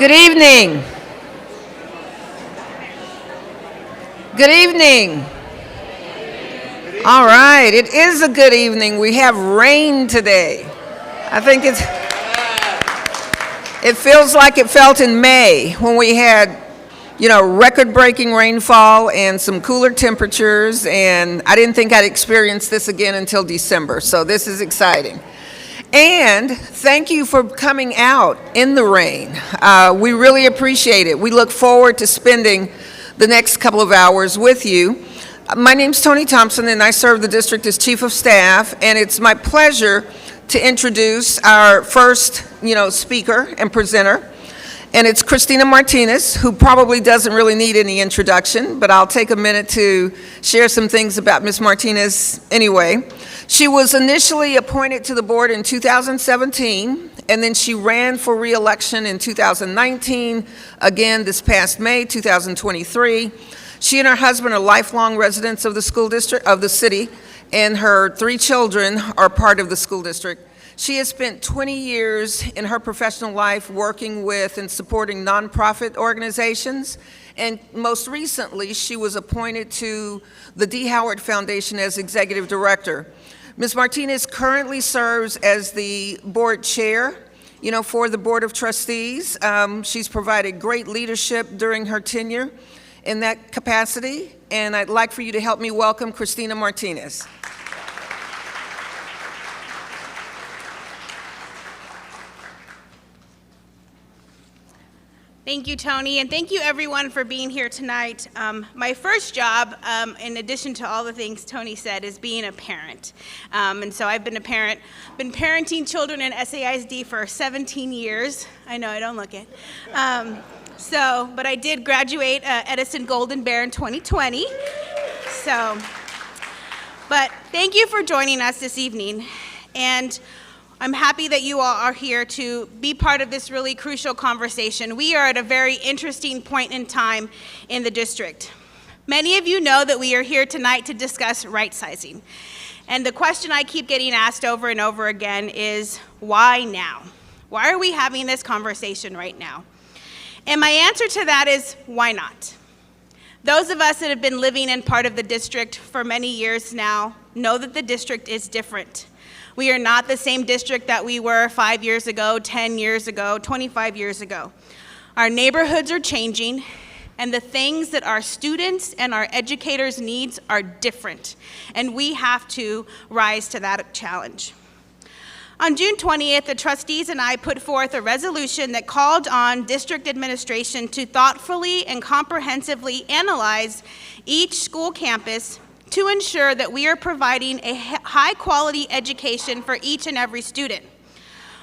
Good evening. Good evening. All right, it is a good evening. We have rain today. I think it feels like it felt in May when we had, record-breaking rainfall and some cooler temperatures, and I didn't think I'd experience this again until December, so this is exciting. And thank you for coming out in the rain. We really appreciate it. We look forward to spending the next couple of hours with you. My name's Tony Thompson, and I serve the district as Chief of Staff, and it's my pleasure to introduce our first, speaker and presenter. And it's Christina Martinez, who probably doesn't really need any introduction, but I'll take a minute to share some things about Ms. Martinez anyway. She was initially appointed to the board in 2017, and then she ran for re-election in 2019, again this past May, 2023. She and her husband are lifelong residents of the school district, of the city, and her 3 children are part of the school district. She has spent 20 years in her professional life working with and supporting nonprofit organizations, and most recently, she was appointed to the D. Howard Foundation as executive director. Ms. Martinez currently serves as the board chair, for the Board of Trustees. She's provided great leadership during her tenure in that capacity, and I'd like for you to help me welcome Christina Martinez. Thank you, Tony, and thank you everyone for being here tonight. My first job, in addition to all the things Tony said, is being a parent. And so I've been a parent, been parenting children in SAISD for 17 years. I know, I don't look it. But I did graduate Edison Golden Bear in 2020. But thank you for joining us this evening. And I'm happy that you all are here to be part of this really crucial conversation. We are at a very interesting point in time in the district. Many of you know that we are here tonight to discuss right-sizing. And the question I keep getting asked over and over again is, why now? Why are we having this conversation right now? And my answer to that is, why not? Those of us that have been living in part of the district for many years now know that the district is different. We are not the same district that we were 5 years ago, 10 years ago, 25 years ago. Our neighborhoods are changing, and the things that our students and our educators' needs are different, and we have to rise to that challenge. On June 20th, the trustees and I put forth a resolution that called on district administration to thoughtfully and comprehensively analyze each school campus to ensure that we are providing a high-quality education for each and every student.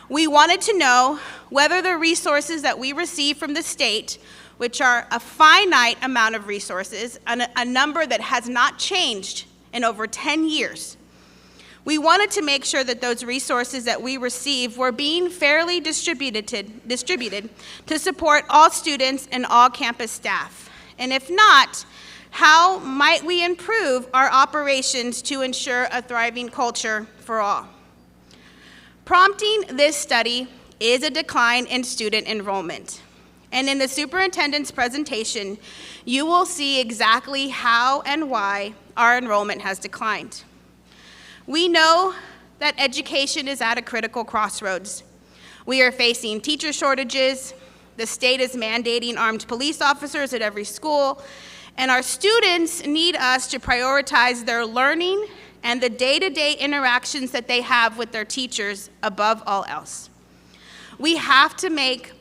We wanted to know whether the resources that we receive from the state, which are a finite amount of resources, a number that has not changed in over 10 years, we wanted to make sure that those resources that we receive were being fairly distributed to support all students and all campus staff. And if not, how might we improve our operations to ensure a thriving culture for all? Prompting this study is a decline in student enrollment. And in the superintendent's presentation, you will see exactly how and why our enrollment has declined. We know that education is at a critical crossroads. We are facing teacher shortages, the state is mandating armed police officers at every school, and our students need us to prioritize their learning and the day-to-day interactions that they have with their teachers above all else. We have to make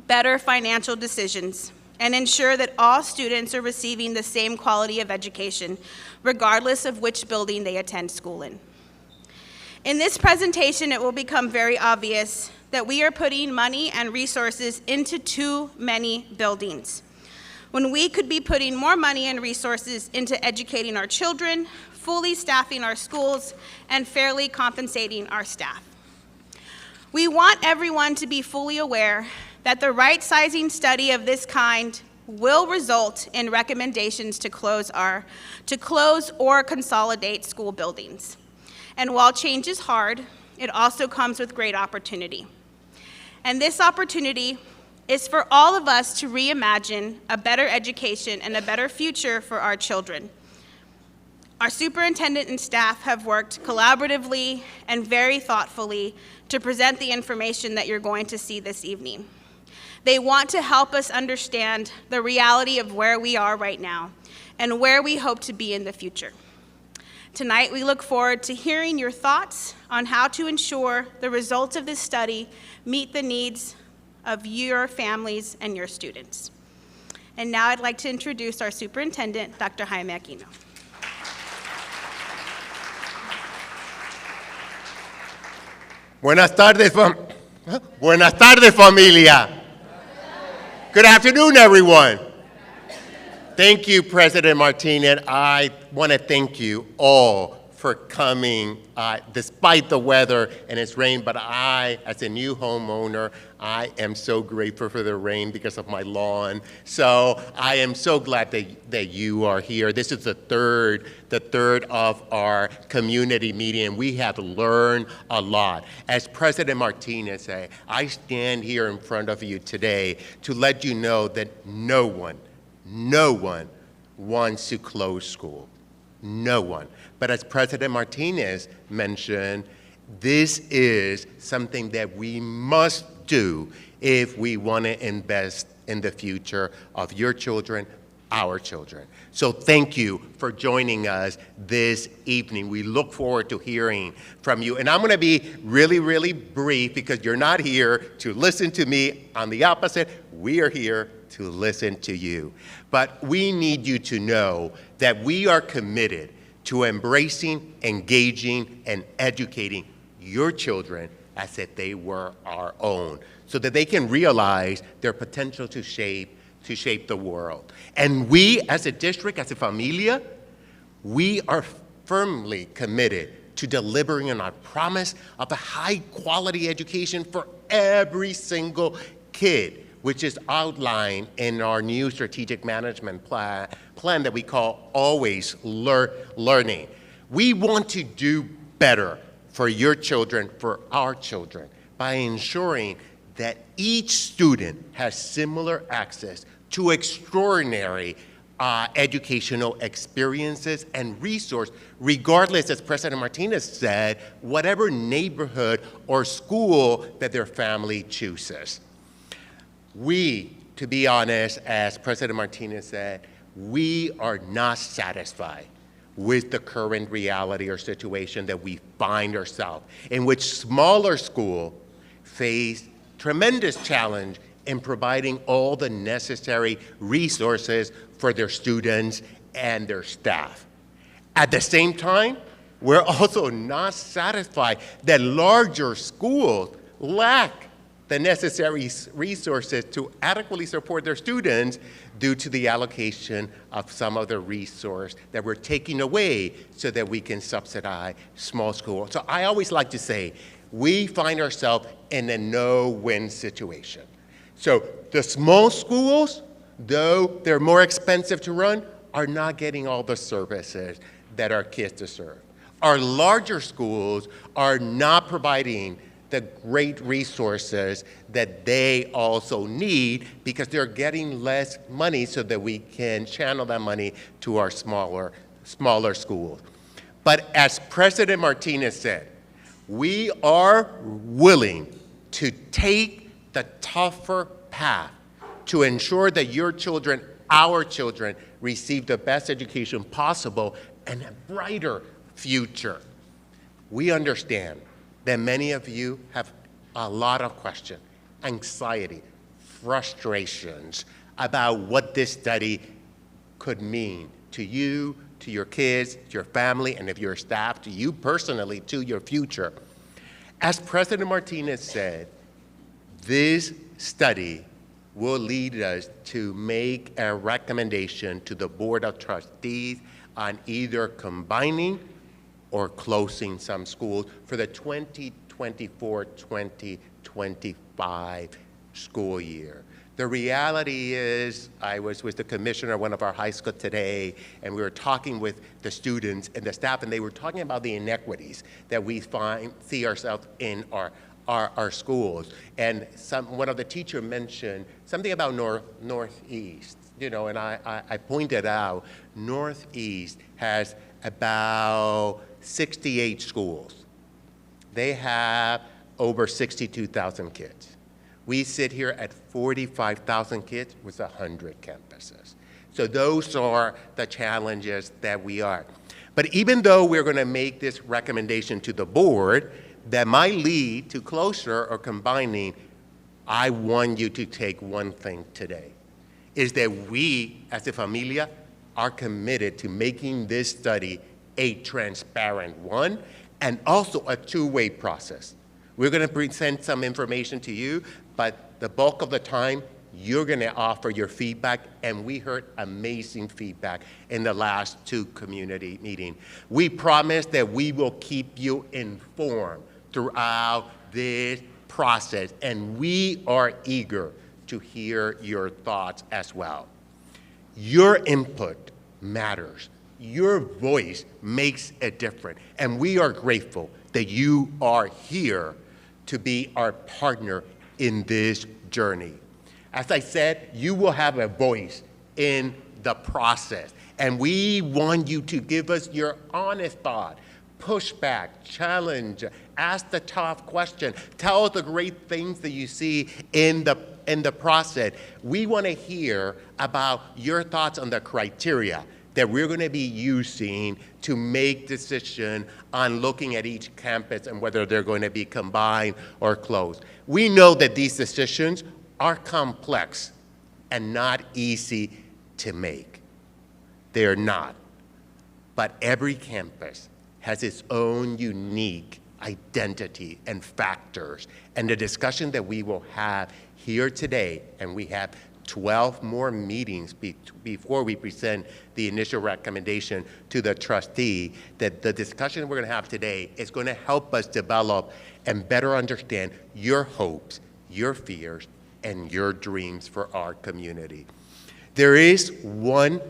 better financial decisions and ensure that all students are receiving the same quality of education, regardless of which building they attend school in. In this presentation, it will become very obvious that we are putting money and resources into too many buildings, when we could be putting more money and resources into educating our children, fully staffing our schools, and fairly compensating our staff. We want everyone to be fully aware that the right-sizing study of this kind will result in recommendations to close or consolidate school buildings. And while change is hard, it also comes with great opportunity. And this opportunity is for all of us to reimagine a better education and a better future for our children. Our superintendent and staff have worked collaboratively and very thoughtfully to present the information that you're going to see this evening. They want to help us understand the reality of where we are right now and where we hope to be in the future. Tonight, we look forward to hearing your thoughts on how to ensure the results of this study meet the needs of your families and your students. And now I'd like to introduce our superintendent, Dr. Jaime Aquino. Buenas tardes, familia. Good afternoon, everyone. Thank you, President Martinez. I want to thank you all for coming, despite the weather and it's rain, but I, as a new homeowner, I am so grateful for the rain because of my lawn. So I am so glad that you are here. This is the third of our community meeting, and we have learned a lot. As President Martinez said, I stand here in front of you today to let you know that no one wants to close school. No one. But as President Martinez mentioned, this is something that we must do if we want to invest in the future of your children, our children. So thank you for joining us this evening. We look forward to hearing from you. And I'm going to be really, really brief because you're not here to listen to me. On the opposite, we are here to listen to you. But we need you to know that we are committed to embracing, engaging, and educating your children as if they were our own, so that they can realize their potential to shape the world. And we, as a district, as a familia, we are firmly committed to delivering on our promise of a high-quality education for every single kid, which is outlined in our new strategic management plan that we call Always Learning. We want to do better for your children, for our children, by ensuring that each student has similar access to extraordinary educational experiences and resources, regardless, as President Martinez said, whatever neighborhood or school that their family chooses. We, to be honest, as President Martinez said, we are not satisfied with the current reality or situation that we find ourselves, in which smaller schools face tremendous challenge in providing all the necessary resources for their students and their staff. At the same time, we're also not satisfied that larger schools lack the necessary resources to adequately support their students due to the allocation of some of the resource that we're taking away so that we can subsidize small schools. So I always like to say, we find ourselves in a no-win situation. So the small schools, though they're more expensive to run, are not getting all the services that our kids deserve. Our larger schools are not providing the great resources that they also need because they're getting less money so that we can channel that money to our smaller schools. But as President Martinez said, we are willing to take the tougher path to ensure that your children, our children, receive the best education possible and a brighter future. We understand that many of you have a lot of questions, anxiety, frustrations about what this study could mean to you, to your kids, to your family, and if you're staff, to you personally, to your future. As President Martinez said, this study will lead us to make a recommendation to the Board of Trustees on either combining or closing some schools for the 2024-2025 school year. The reality is, I was with the commissioner of one of our high schools today, and we were talking with the students and the staff, and they were talking about the inequities that we see ourselves in our schools. And one of the teachers mentioned something about Northeast, and I pointed out Northeast has about 68 schools. They have over 62,000 kids. We sit here at 45,000 kids with 100 campuses. So those are the challenges that we are. But even though we're going to make this recommendation to the board that might lead to closure or combining, I want you to take one thing today, is that we as a familia are committed to making this study a transparent one and also a two-way process. We're going to present some information to you, but the bulk of the time, you're going to offer your feedback, and we heard amazing feedback in the last 2 community meetings. We promise that we will keep you informed throughout this process, and we are eager to hear your thoughts as well. Your input matters. Your voice makes a difference, and we are grateful that you are here to be our partner in this journey. As I said, you will have a voice in the process, and we want you to give us your honest thought, push back, challenge, ask the tough question, tell us the great things that you see in the process. We want to hear about your thoughts on the criteria that we're going to be using to make decision on looking at each campus and whether they're going to be combined or closed. We know that these decisions are complex and not easy to make. They're not. But every campus has its own unique identity and factors. And the discussion that we will have here today, and we have 12 more meetings before we present the initial recommendation to the trustee, that the discussion we're going to have today is going to help us develop and better understand your hopes, your fears, and your dreams for our community. There is one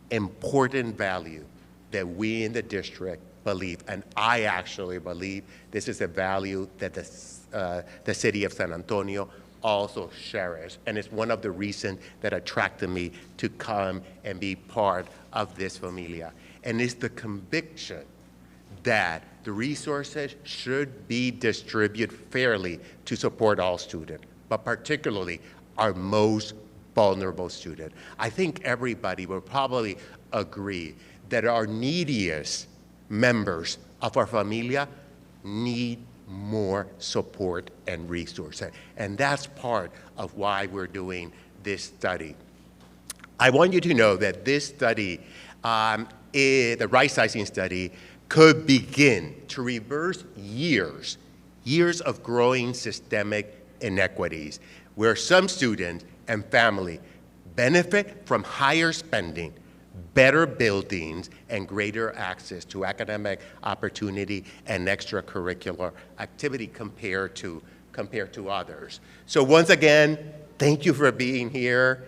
important value that we in the district believe, and I actually believe this is a value that the city of San Antonio also shares, and it's one of the reasons that attracted me to come and be part of this familia. And it's the conviction that the resources should be distributed fairly to support all students, but particularly our most vulnerable students. I think everybody will probably agree that our neediest members of our familia need more support and resources. And that's part of why we're doing this study. I want you to know that this study, the Rightsizing study, could begin to reverse years of growing systemic inequities, where some students and family benefit from higher spending, better buildings, and greater access to academic opportunity and extracurricular activity compared to others. So once again, thank you for being here.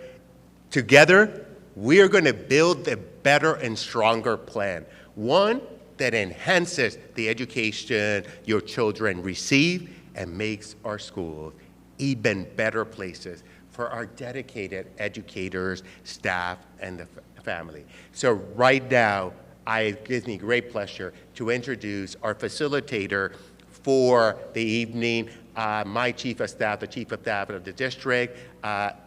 Together, we're going to build a better and stronger plan, one that enhances the education your children receive and makes our schools even better places for our dedicated educators, staff, and the family. So right now, it gives me great pleasure to introduce our facilitator for the evening, my chief of staff, the chief of staff of the district,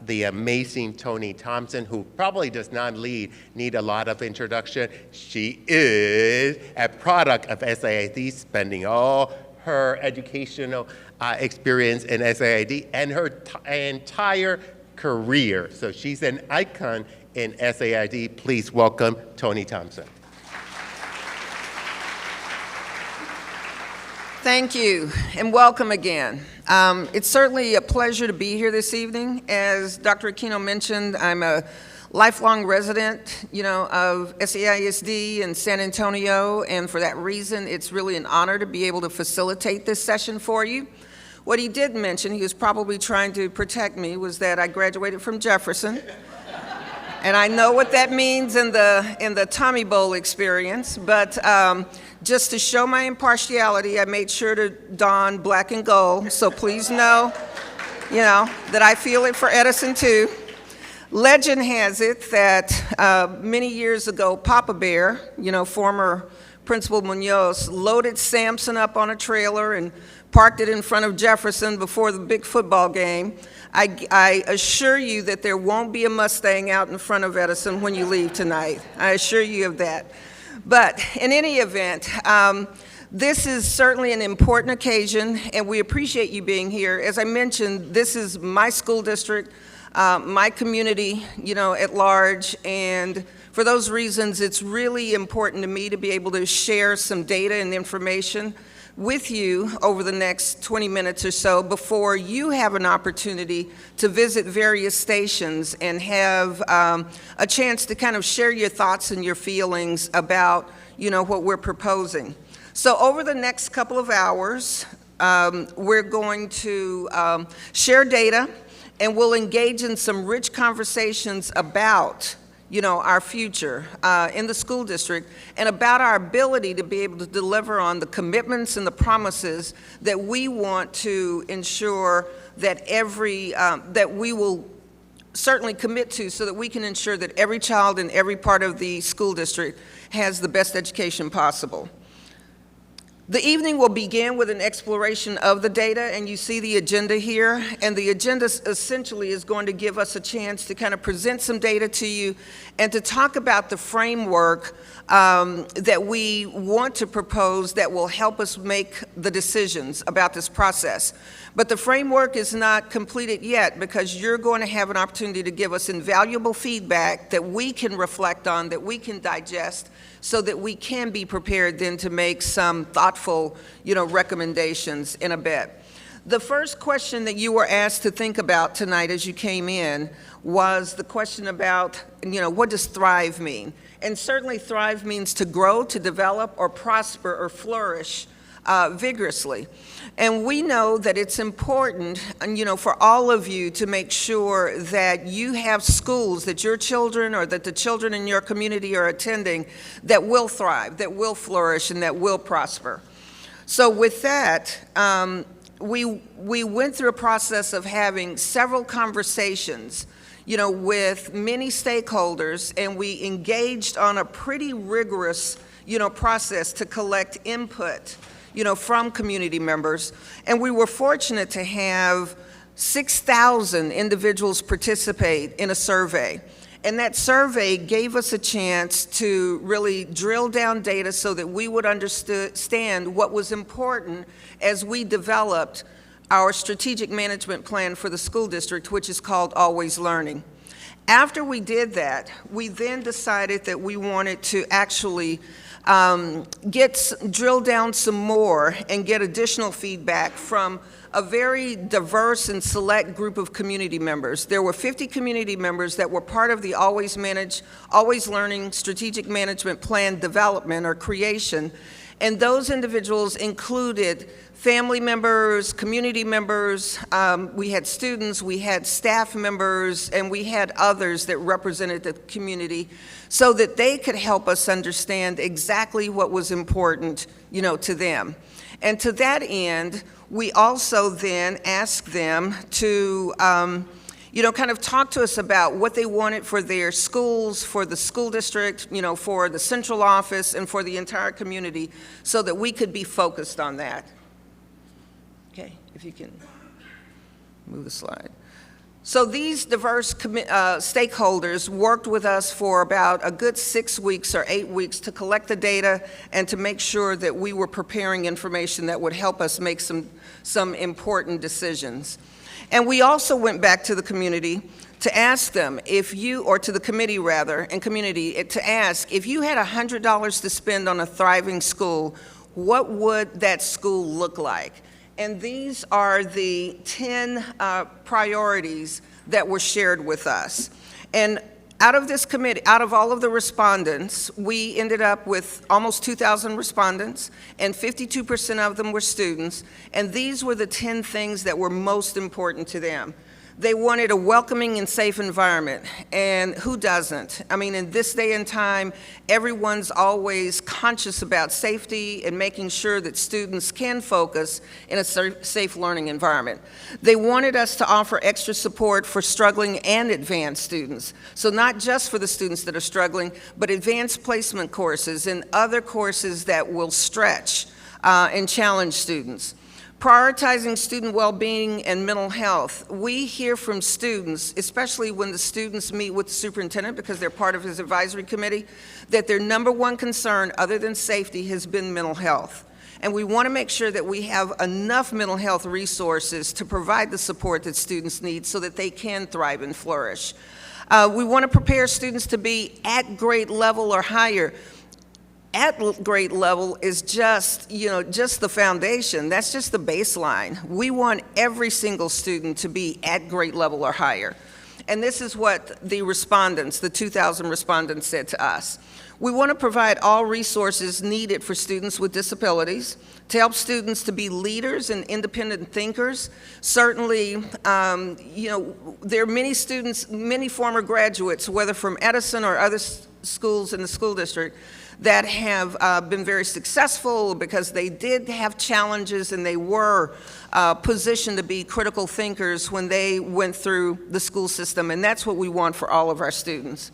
the amazing Toni Thompson, who probably does not need a lot of introduction. She is a product of SAISD, spending all her educational experience in SAISD and her entire career. So she's an icon in SAISD. Please welcome Toni Thompson. Thank you, and welcome again. It's certainly a pleasure to be here this evening. As Dr. Aquino mentioned, I'm a lifelong resident, of SAISD in San Antonio, and for that reason, it's really an honor to be able to facilitate this session for you. What he did mention, he was probably trying to protect me, was that I graduated from Jefferson. And I know what that means in the Tommy Bowl experience, but just to show my impartiality, I made sure to don black and gold. So please know, that I feel it for Edison too. Legend has it that many years ago, Papa Bear, former Principal Munoz, loaded Samson up on a trailer and parked it in front of Jefferson before the big football game. I assure you that there won't be a Mustang out in front of Edison when you leave tonight. I assure you of that. But in any event, this is certainly an important occasion, and we appreciate you being here. As I mentioned, this is my school district, my community, at large, and for those reasons, it's really important to me to be able to share some data and information with you over the next 20 minutes or so before you have an opportunity to visit various stations and have a chance to kind of share your thoughts and your feelings about, what we're proposing. So over the next couple of hours, we're going to share data, and we'll engage in some rich conversations about our future in the school district and about our ability to be able to deliver on the commitments and the promises that we want to ensure that that we will certainly commit to so that we can ensure that every child in every part of the school district has the best education possible. The evening will begin with an exploration of the data, and you see the agenda here, and the agenda essentially is going to give us a chance to kind of present some data to you and to talk about the framework that we want to propose that will help us make the decisions about this process. But the framework is not completed yet because you're going to have an opportunity to give us invaluable feedback that we can reflect on, that we can digest, so that we can be prepared then to make some thoughtful, recommendations in a bit. The first question that you were asked to think about tonight as you came in was the question about, what does thrive mean? And certainly thrive means to grow, to develop, or prosper, or flourish vigorously. And we know that it's important, for all of you to make sure that you have schools that your children or that the children in your community are attending that will thrive, that will flourish, and that will prosper. So with that, we went through a process of having several conversations, with many stakeholders, and we engaged on a pretty rigorous, process to collect input from community members. And we were fortunate to have 6,000 individuals participate in a survey. And that survey gave us a chance to really drill down data so that we would understand what was important as we developed our strategic management plan for the school district, which is called Always Learning. After we did that, we then decided that we wanted to actually drill down some more and get additional feedback from a very diverse and select group of community members. There were 50 community members that were part of the Always Learning Strategic Management Plan development or creation, and those individuals included family members, community members, we had students, we had staff members, and we had others that represented the community so that they could help us understand exactly what was important, to them. And to that end, we also then asked them to, kind of talk to us about what they wanted for their schools, for the school district, for the central office, and for the entire community so that we could be focused on that. Okay, if you can move the slide. So these diverse stakeholders worked with us for about a good 6 weeks or 8 weeks to collect the data and to make sure that we were preparing information that would help us make some important decisions. And we also went back to the community to ask them to the committee rather, and community, to ask if you had $100 to spend on a thriving school, what would that school look like? And these are the 10 priorities that were shared with us. And out of this committee, out of all of the respondents, we ended up with almost 2,000 respondents, and 52% of them were students. And these were the 10 things that were most important to them. They wanted a welcoming and safe environment, and who doesn't? I mean, in this day and time, everyone's always conscious about safety and making sure that students can focus in a safe learning environment. They wanted us to offer extra support for struggling and advanced students. So not just for the students that are struggling, but advanced placement courses and other courses that will stretch and challenge students. Prioritizing student well-being and mental health. We hear from students, especially when the students meet with the superintendent because they're part of his advisory committee, that their number one concern other than safety has been mental health. And we want to make sure that we have enough mental health resources to provide the support that students need so that they can thrive and flourish. We want to prepare students to be at grade level or higher. At grade level is just, just the foundation. That's just the baseline. We want every single student to be at grade level or higher. And this is what the respondents, the 2,000 respondents, said to us. We want to provide all resources needed for students with disabilities to help students to be leaders and independent thinkers. Certainly, there are many students, many former graduates, whether from Edison or other schools in the school district, that have been very successful because they did have challenges and they were positioned to be critical thinkers when they went through the school system, and that's what we want for all of our students.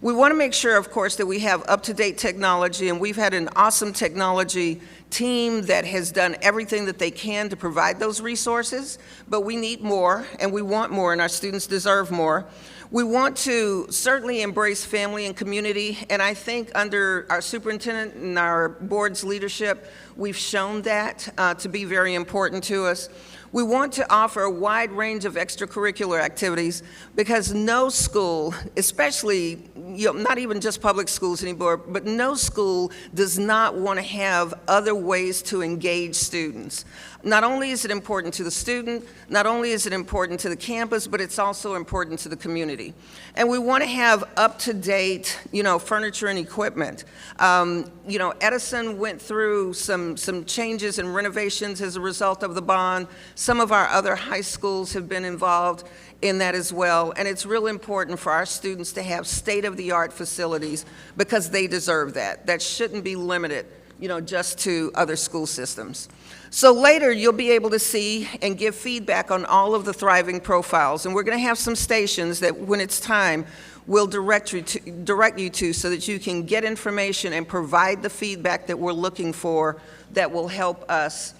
We want to make sure, of course, that we have up-to-date technology, and we've had an awesome technology team that has done everything that they can to provide those resources, but we need more, and we want more, and our students deserve more. We want to certainly embrace family and community, and I think under our superintendent and our board's leadership, we've shown that to be very important to us. We want to offer a wide range of extracurricular activities because no school, especially, not even just public schools anymore, but no school does not want to have other ways to engage students. Not only is it important to the student, not only is it important to the campus, but it's also important to the community. And we want to have up-to-date, furniture and equipment. Edison went through some changes and renovations as a result of the bond. Some of our other high schools have been involved in that as well, and it's real important for our students to have state-of-the-art facilities because they deserve that. That shouldn't be limited, just to other school systems. So later, you'll be able to see and give feedback on all of the thriving profiles, and we're going to have some stations that, when it's time, we'll direct you to so that you can get information and provide the feedback that we're looking for that will help us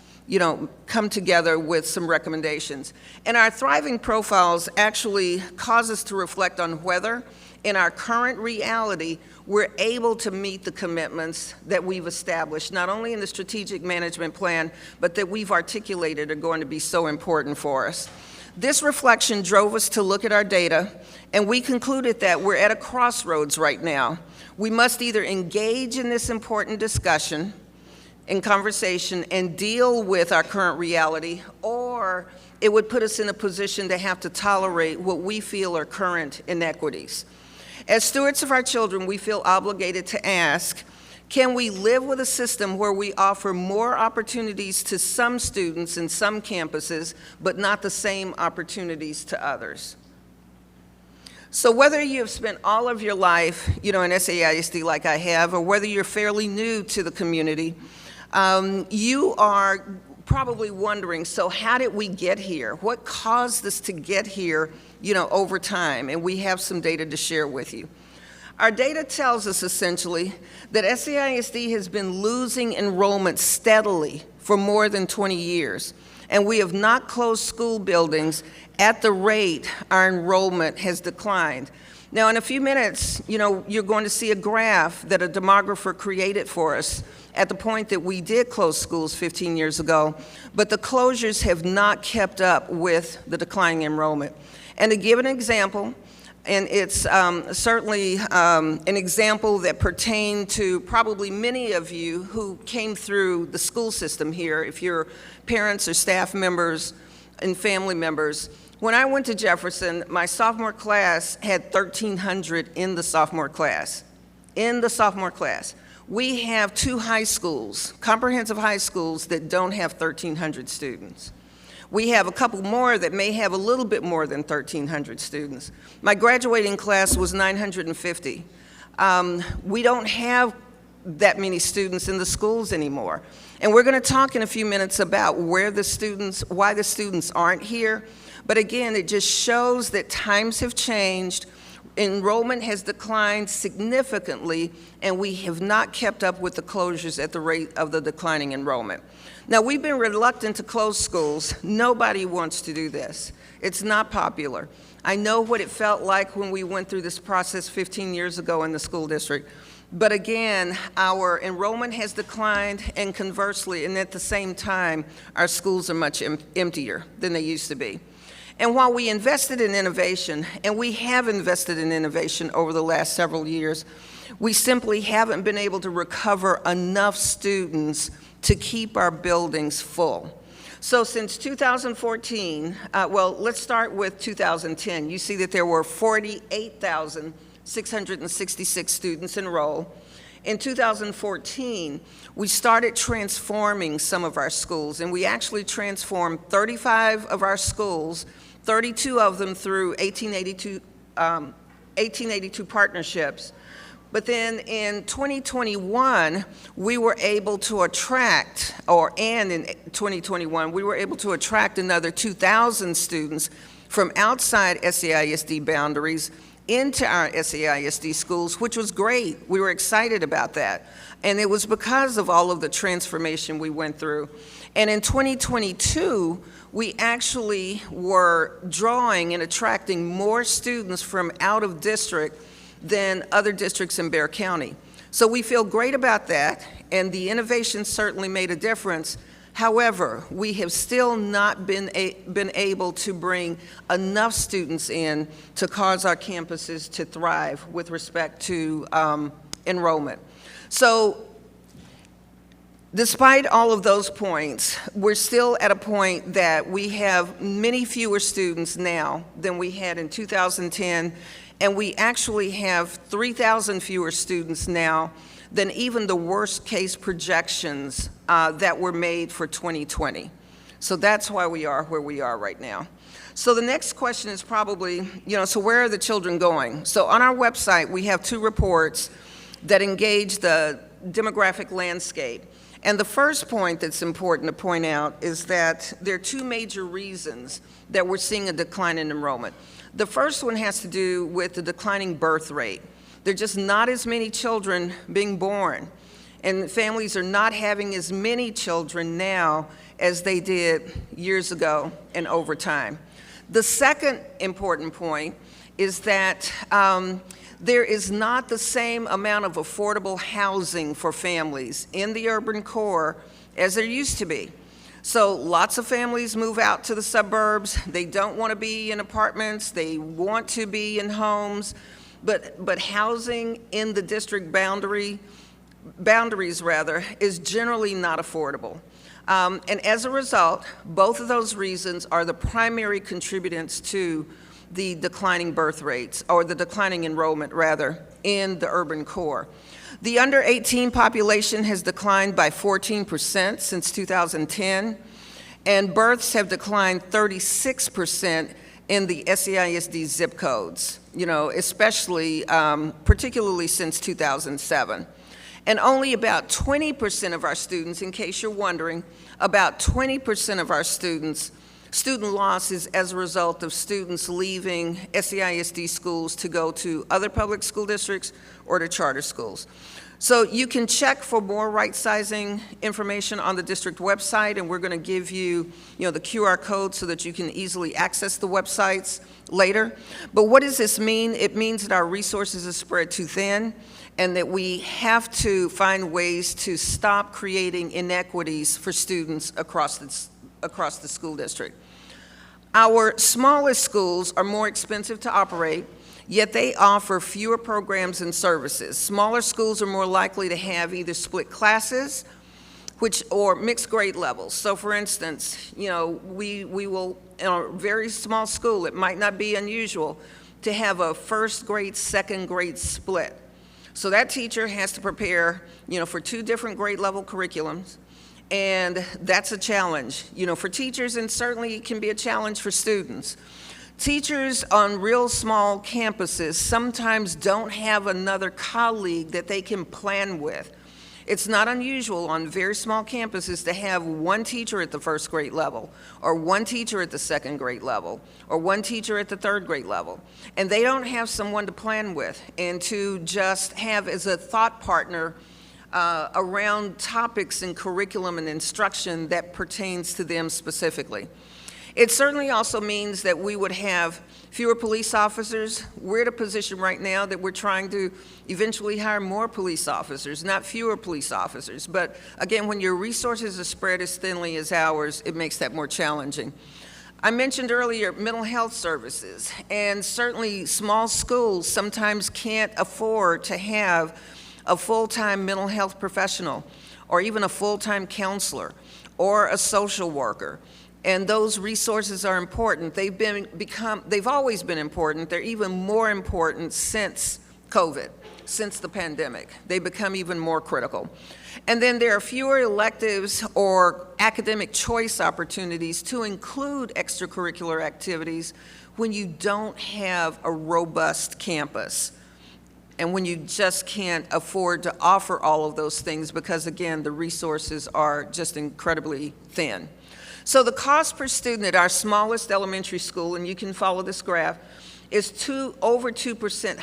come together with some recommendations. And our thriving profiles actually cause us to reflect on whether, in our current reality, we're able to meet the commitments that we've established, not only in the strategic management plan, but that we've articulated are going to be so important for us. This reflection drove us to look at our data, and we concluded that we're at a crossroads right now. We must either engage in this important discussion in conversation and deal with our current reality, or it would put us in a position to have to tolerate what we feel are current inequities. As stewards of our children, we feel obligated to ask, can we live with a system where we offer more opportunities to some students in some campuses, but not the same opportunities to others? So whether you have spent all of your life, in SAISD like I have, or whether you're fairly new to the community, you are probably wondering, so how did we get here? What caused us to get here, over time? And we have some data to share with you. Our data tells us essentially that SAISD has been losing enrollment steadily for more than 20 years. And we have not closed school buildings at the rate our enrollment has declined. Now, in a few minutes, you're going to see a graph that a demographer created for us at the point that we did close schools 15 years ago, but the closures have not kept up with the declining enrollment. And to give an example, and it's certainly an example that pertained to probably many of you who came through the school system here, if you're parents or staff members and family members. When I went to Jefferson, my sophomore class had 1,300 in the sophomore class. We have 2 high schools, comprehensive high schools, that don't have 1,300 students. We have a couple more that may have a little bit more than 1,300 students. My graduating class was 950. We don't have that many students in the schools anymore. And we're going to talk in a few minutes about why the students aren't here. But again, it just shows that times have changed. Enrollment has declined significantly, and we have not kept up with the closures at the rate of the declining enrollment. Now, we've been reluctant to close schools. Nobody wants to do this. It's not popular. I know what it felt like when we went through this process 15 years ago in the school district. But again, our enrollment has declined, and conversely, and at the same time, our schools are much emptier than they used to be. And while we invested in innovation, and we have invested in innovation over the last several years, we simply haven't been able to recover enough students to keep our buildings full. So since 2014, well, let's start with 2010. You see that there were 48,666 students enrolled. In 2014, we started transforming some of our schools, and we actually transformed 35 of our schools, 32 of them through 1882 partnerships. But then in 2021, we were able to attract, and in 2021, we were able to attract another 2,000 students from outside SAISD boundaries into our SAISD schools, which was great. We were excited about that. And it was because of all of the transformation we went through. And in 2022, we actually were drawing and attracting more students from out of district than other districts in Bexar County. So we feel great about that, and the innovation certainly made a difference. However, we have still not been able to bring enough students in to cause our campuses to thrive with respect to enrollment. So despite all of those points, we're still at a point that we have many fewer students now than we had in 2010, and we actually have 3,000 fewer students now than even the worst case projections that were made for 2020. So that's why we are where we are right now. So the next question is probably, so where are the children going? So on our website, we have 2 reports that engage the demographic landscape. And the first point that's important to point out is that there are 2 major reasons that we're seeing a decline in enrollment. The first one has to do with the declining birth rate. There are just not as many children being born, and families are not having as many children now as they did years ago and over time. The second important point is that there is not the same amount of affordable housing for families in the urban core as there used to be. So lots of families move out to the suburbs. They don't want to be in apartments. They want to be in homes. But housing in the district boundaries is generally not affordable. And as a result, both of those reasons are the primary contributors to the declining birth rates, or the declining enrollment rather, in the urban core. The under 18 population has declined by 14% since 2010, and births have declined 36% in the SAISD zip codes, especially, particularly since 2007. And only about 20% of our students, in case you're wondering, about 20% of our student loss is as a result of students leaving SAISD schools to go to other public school districts or to charter schools. So you can check for more right-sizing information on the district website, and we're going to give you, the QR code so that you can easily access the websites later. But what does this mean? It means that our resources are spread too thin, and that we have to find ways to stop creating inequities for students across the school district. Our smallest schools are more expensive to operate, yet they offer fewer programs and services. Smaller schools are more likely to have either split classes or mixed grade levels. So for instance, we will, in a very small school, it might not be unusual to have a first grade, second grade split. So that teacher has to prepare, for 2 different grade level curriculums, And that's a challenge, for teachers, and certainly it can be a challenge for students. Teachers on real small campuses sometimes don't have another colleague that they can plan with. It's not unusual on very small campuses to have one teacher at the first grade level, or one teacher at the second grade level, or one teacher at the third grade level. And they don't have someone to plan with and to just have as a thought partner around topics in curriculum and instruction that pertains to them specifically. It certainly also means that we would have fewer police officers. We're at a position right now that we're trying to eventually hire more police officers, not fewer police officers. But again, when your resources are spread as thinly as ours, it makes that more challenging. I mentioned earlier mental health services, and certainly small schools sometimes can't afford to have a full-time mental health professional, or even a full-time counselor, or a social worker. And those resources are important. They've always been important. They're even more important since COVID, since the pandemic. They become even more critical. And then there are fewer electives or academic choice opportunities to include extracurricular activities when you don't have a robust campus, and when you just can't afford to offer all of those things because, again, the resources are just incredibly thin. So the cost per student at our smallest elementary school, and you can follow this graph, is over 2%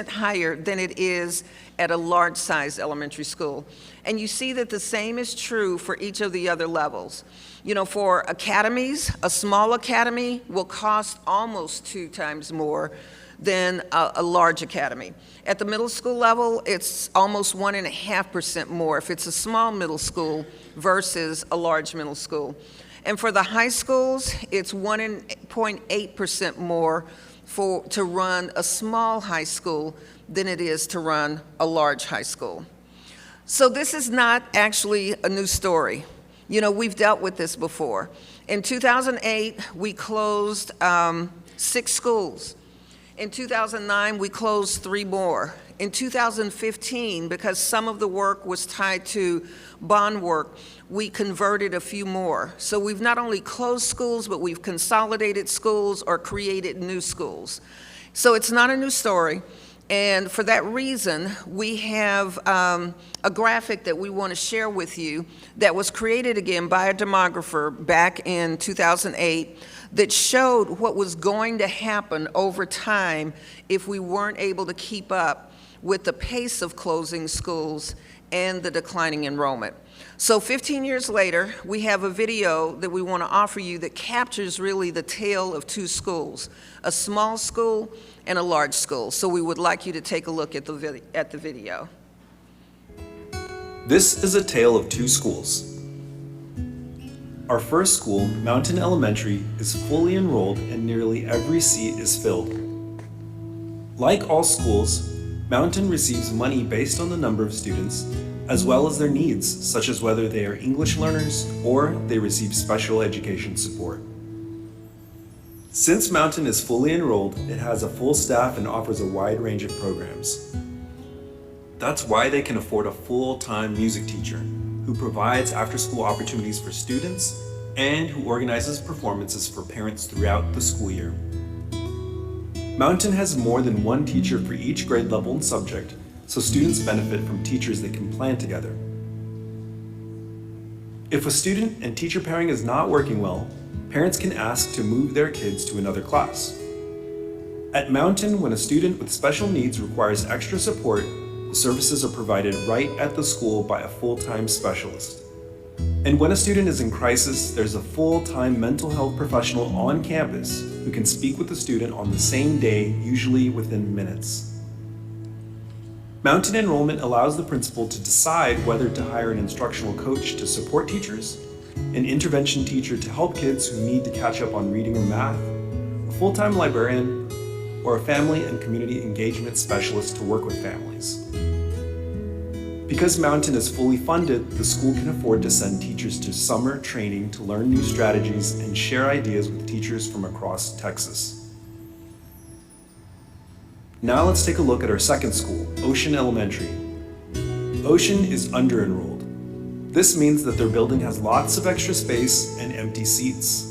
higher than it is at a large-sized elementary school. And you see that the same is true for each of the other levels. For academies, a small academy will cost almost 2 times more than a large academy. At the middle school level, it's almost 1.5% more if it's a small middle school versus a large middle school. And for the high schools, it's 1.8% more to run a small high school than it is to run a large high school. So this is not actually a new story. We've dealt with this before. In 2008, we closed 6 schools. In 2009, we closed 3 more. In 2015, because some of the work was tied to bond work, we converted a few more. So we've not only closed schools, but we've consolidated schools or created new schools. So it's not a new story. And for that reason, we have a graphic that we want to share with you that was created again by a demographer back in 2008 that showed what was going to happen over time if we weren't able to keep up with the pace of closing schools and the declining enrollment. So 15 years later, we have a video that we want to offer you that captures really the tale of 2 schools, a small school and a large school. So we would like you to take a look at the video. This is a tale of 2 schools. Our first school, Mountain Elementary, is fully enrolled and nearly every seat is filled. Like all schools, Mountain receives money based on the number of students, as well as their needs, such as whether they are English learners or they receive special education support. Since Mountain is fully enrolled, it has a full staff and offers a wide range of programs. That's why they can afford a full-time music teacher who provides after-school opportunities for students and who organizes performances for parents throughout the school year. Mountain has more than 1 teacher for each grade level and subject, so students benefit from teachers they can plan together. If a student and teacher pairing is not working well, parents can ask to move their kids to another class. At Mountain, when a student with special needs requires extra support, the services are provided right at the school by a full-time specialist. And when a student is in crisis, there's a full-time mental health professional on campus who can speak with the student on the same day, usually within minutes. Mountain enrollment allows the principal to decide whether to hire an instructional coach to support teachers, an intervention teacher to help kids who need to catch up on reading or math, a full-time librarian, or a family and community engagement specialist to work with families. Because Mountain is fully funded, the school can afford to send teachers to summer training to learn new strategies and share ideas with teachers from across Texas. Now let's take a look at our second school, Ocean Elementary. Ocean is under-enrolled. This means that their building has lots of extra space and empty seats.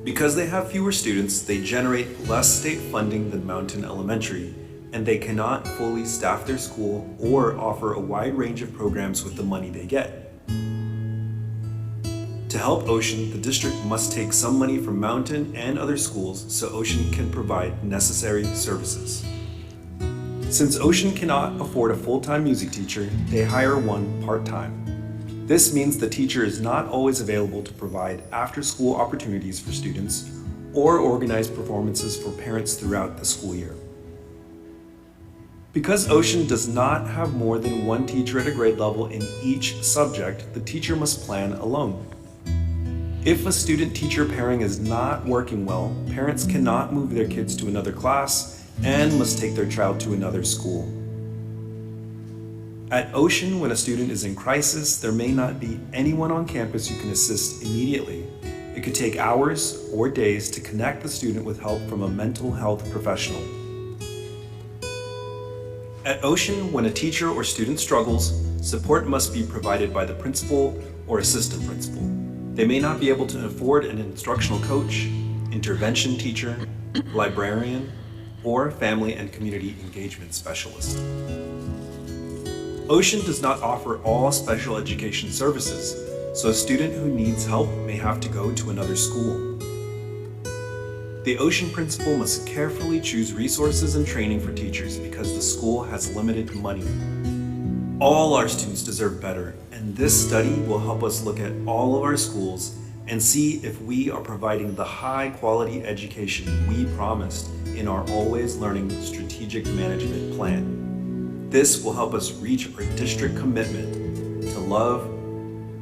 Because they have fewer students, they generate less state funding than Mountain Elementary, and they cannot fully staff their school or offer a wide range of programs with the money they get. To help Ocean, the district must take some money from Mountain and other schools so Ocean can provide necessary services. Since Ocean cannot afford a full-time music teacher, they hire one part-time. This means the teacher is not always available to provide after-school opportunities for students or organize performances for parents throughout the school year. Because Ocean does not have more than one teacher at a grade level in each subject, the teacher must plan alone. If a student-teacher pairing is not working well, parents cannot move their kids to another class and must take their child to another school. At Ocean, when a student is in crisis, there may not be anyone on campus who can assist immediately. It could take hours or days to connect the student with help from a mental health professional. At Ocean, when a teacher or student struggles, support must be provided by the principal or assistant principal. They may not be able to afford an instructional coach, intervention teacher, librarian, or family and community engagement specialist. Ocean does not offer all special education services, so a student who needs help may have to go to another school. The Ocean principal must carefully choose resources and training for teachers because the school has limited money. All our students deserve better, and this study will help us look at all of our schools and see if we are providing the high-quality education we promised in our Always Learning Strategic Management Plan. This will help us reach our district commitment to love,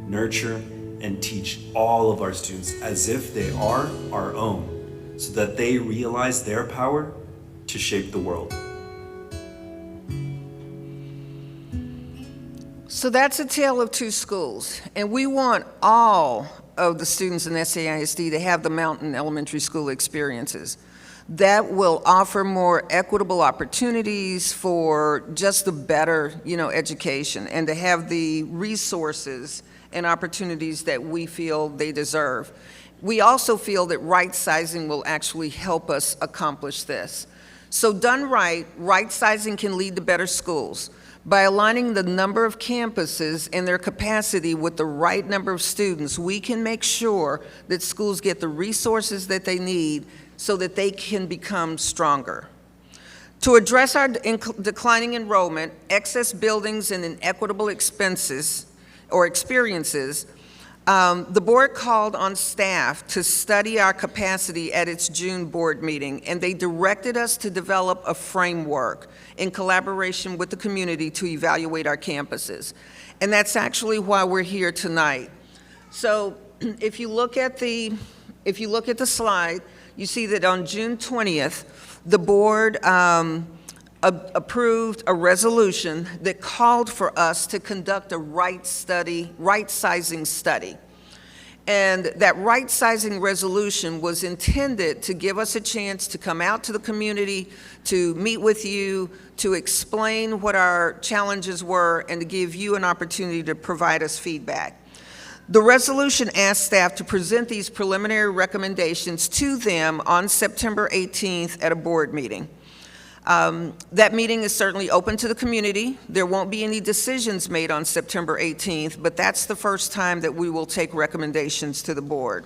nurture, and teach all of our students as if they are our own, so that they realize their power to shape the world. So that's a tale of two schools, and we want all of the students in SAISD to have the Mountain Elementary School experiences. That will offer more equitable opportunities for just a better, education, and to have the resources and opportunities that we feel they deserve. We also feel that Rightsizing will actually help us accomplish this. So done right, Rightsizing can lead to better schools. By aligning the number of campuses and their capacity with the right number of students, we can make sure that schools get the resources that they need so that they can become stronger. To address our declining enrollment, excess buildings, and inequitable expenses or experiences, the board called on staff to study our capacity at its June board meeting, and they directed us to develop a framework in collaboration with the community to evaluate our campuses. And that's actually why we're here tonight. So if you look at the slide, you see that on June 20th, the board approved a resolution that called for us to conduct a right-sizing study. And that right-sizing resolution was intended to give us a chance to come out to the community, to meet with you, to explain what our challenges were, and to give you an opportunity to provide us feedback. The resolution asked staff to present these preliminary recommendations to them on September 18th at a board meeting. That meeting is certainly open to the community. There won't be any decisions made on September 18th, but that's the first time that we will take recommendations to the board.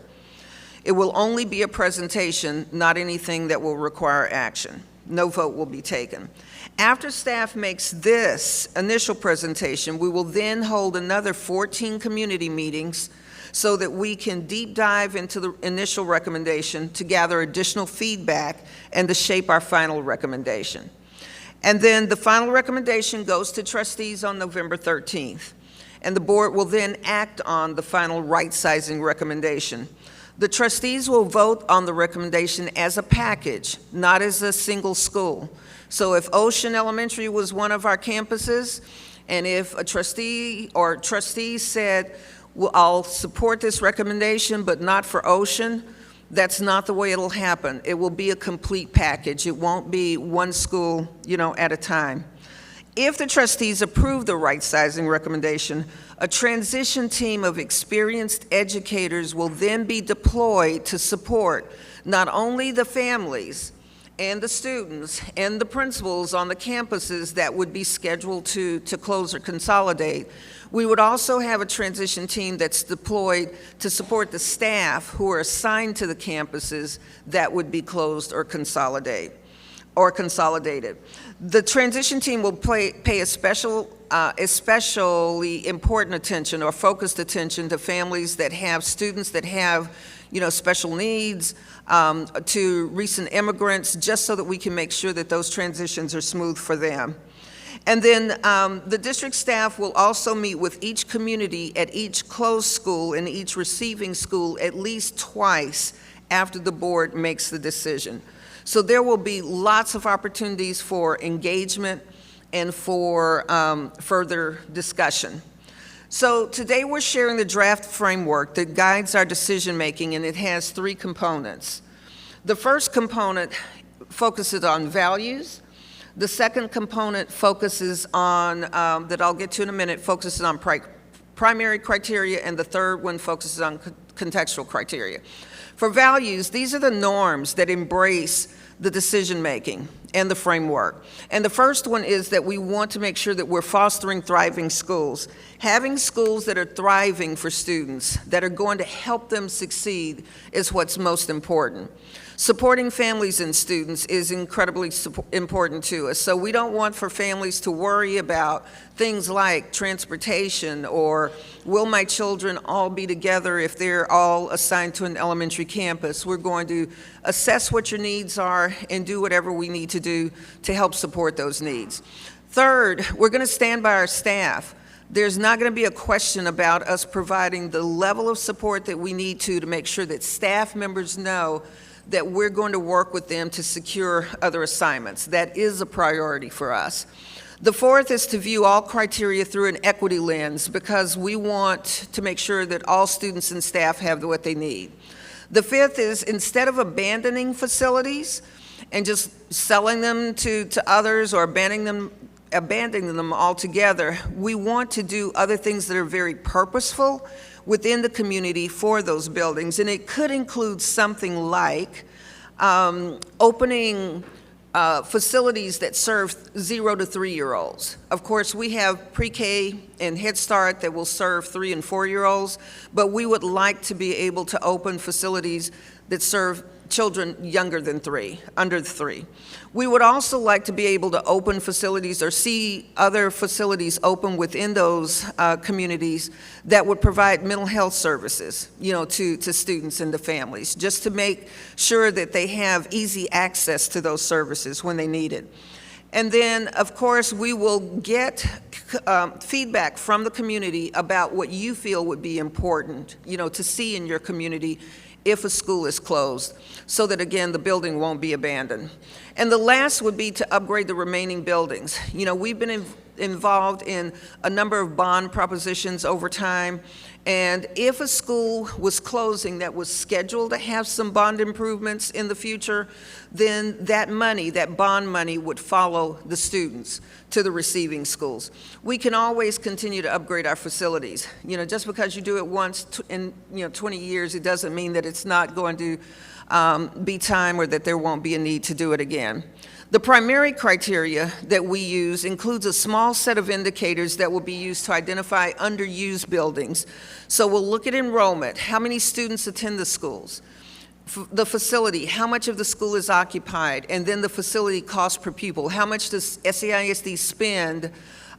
It will only be a presentation, not anything that will require action. No vote will be taken. After staff makes this initial presentation, we will then hold another 14 community meetings so that we can deep dive into the initial recommendation to gather additional feedback and to shape our final recommendation. And then the final recommendation goes to trustees on November 13th, and the board will then act on the final right-sizing recommendation. The trustees will vote on the recommendation as a package, not as a single school. So if Ocean Elementary was one of our campuses, and if a trustee or trustees said, well, I'll support this recommendation, but not for Ocean, that's not the way it'll happen. It will be a complete package. It won't be one school, at a time. If the trustees approve the right-sizing recommendation, A transition team of experienced educators will then be deployed to support not only the families and the students and the principals on the campuses that would be scheduled to close or consolidate. We would also have a transition team that's deployed to support the staff who are assigned to the campuses that would be closed or consolidated. The transition team will pay especially important attention or focused attention to families that have students that have, special needs, to recent immigrants, just so that we can make sure that those transitions are smooth for them. And then the district staff will also meet with each community at each closed school and each receiving school at least twice after the board makes the decision. So there will be lots of opportunities for engagement and for further discussion. So today we're sharing the draft framework that guides our decision-making, and it has 3 components. The first component focuses on values. The second component focuses on, that I'll get to in a minute, focuses on primary criteria, and the third one focuses on contextual criteria. For values, these are the norms that embrace the decision-making and the framework. And the first one is that we want to make sure that we're fostering thriving schools. Having schools that are thriving for students, that are going to help them succeed, is what's most important. Supporting families and students is incredibly important to us. So we don't want for families to worry about things like transportation or will my children all be together if they're all assigned to an elementary campus. We're going to assess what your needs are and do whatever we need to do to help support those needs. Third, we're going to stand by our staff. There's not going to be a question about us providing the level of support that we need to make sure that staff members know that we're going to work with them to secure other assignments. That is a priority for us. The fourth is to view all criteria through an equity lens, because we want to make sure that all students and staff have what they need. The fifth is, instead of abandoning facilities and just selling them to others or abandoning them altogether, we want to do other things that are very purposeful within the community for those buildings. And it could include something like opening facilities that serve 0 to 3-year-olds. Of course, we have pre-K and Head Start that will serve 3 and 4-year-olds, but we would like to be able to open facilities that serve children younger than 3, under 3. We would also like to be able to open facilities or see other facilities open within those communities that would provide mental health services, to students and to families, just to make sure that they have easy access to those services when they need it. And then, of course, we will get feedback from the community about what you feel would be important, to see in your community if a school is closed, so that, again, the building won't be abandoned. And the last would be to upgrade the remaining buildings. We've been involved in a number of bond propositions over time, and if a school was closing that was scheduled to have some bond improvements in the future, then that money, that bond money, would follow the students to the receiving schools. We can always continue to upgrade our facilities. Just because you do it once in 20 years, it doesn't mean that it's not going to be time or that there won't be a need to do it again. The primary criteria that we use includes a small set of indicators that will be used to identify underused buildings. So we'll look at enrollment, how many students attend the schools, the facility, how much of the school is occupied, and then the facility cost per pupil. How much does SAISD spend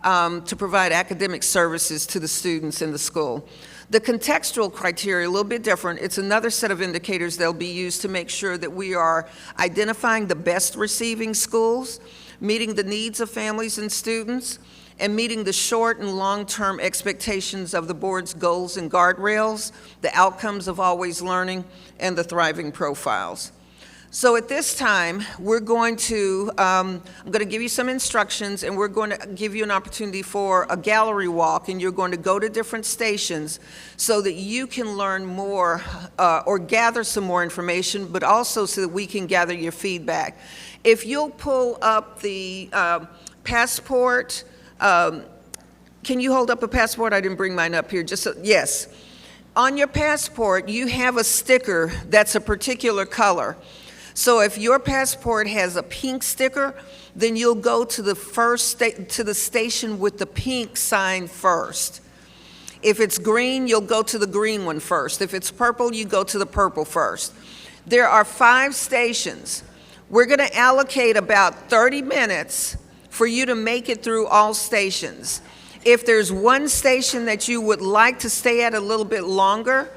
to provide academic services to the students in the school? The contextual criteria, a little bit different. It's another set of indicators that'll be used to make sure that we are identifying the best receiving schools, meeting the needs of families and students, and meeting the short and long-term expectations of the board's goals and guardrails, the outcomes of always learning, and the thriving profiles. So at this time, we're going to, I'm going to give you some instructions, and we're going to give you an opportunity for a gallery walk, and you're going to go to different stations so that you can learn more or gather some more information, but also so that we can gather your feedback. If you'll pull up the passport Can you hold up a passport? I didn't bring mine up here. Yes. On your passport, you have a sticker that's a particular color. So if your passport has a pink sticker, then you'll go to the to the station with the pink sign first. If it's green, you'll go to the green one first. If it's purple, you go to the purple first. There are 5 stations. We're going to allocate about 30 minutes for you to make it through all stations. If there's one station that you would like to stay at a little bit longer,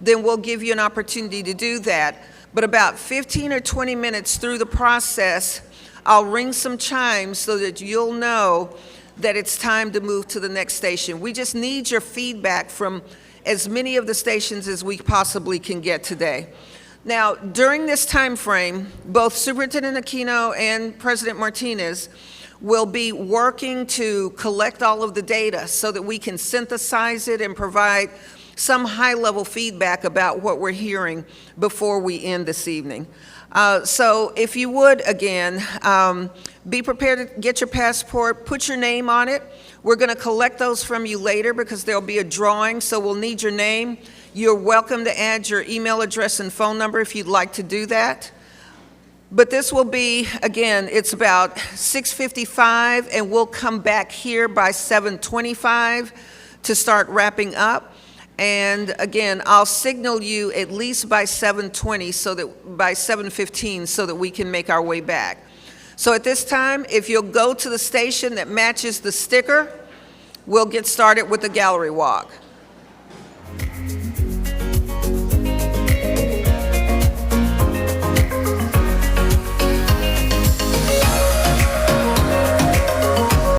then we'll give you an opportunity to do that. But about 15 or 20 minutes through the process, I'll ring some chimes so that you'll know that it's time to move to the next station. We just need your feedback from as many of the stations as we possibly can get today. Now, during this time frame, both Superintendent Aquino and President Martinez will be working to collect all of the data so that we can synthesize it and provide some high-level feedback about what we're hearing before we end this evening. So if you would, again, be prepared to get your passport, put your name on it. We're going to collect those from you later because there'll be a drawing, so we'll need your name. You're welcome to add your email address and phone number if you'd like to do that. But this will be, again, it's about 6:55, and we'll come back here by 7:25 to start wrapping up. And again, I'll signal you at least by 7:20, so that by 7:15, so that we can make our way back. So at this time, if you'll go to the station that matches the sticker, we'll get started with the gallery walk.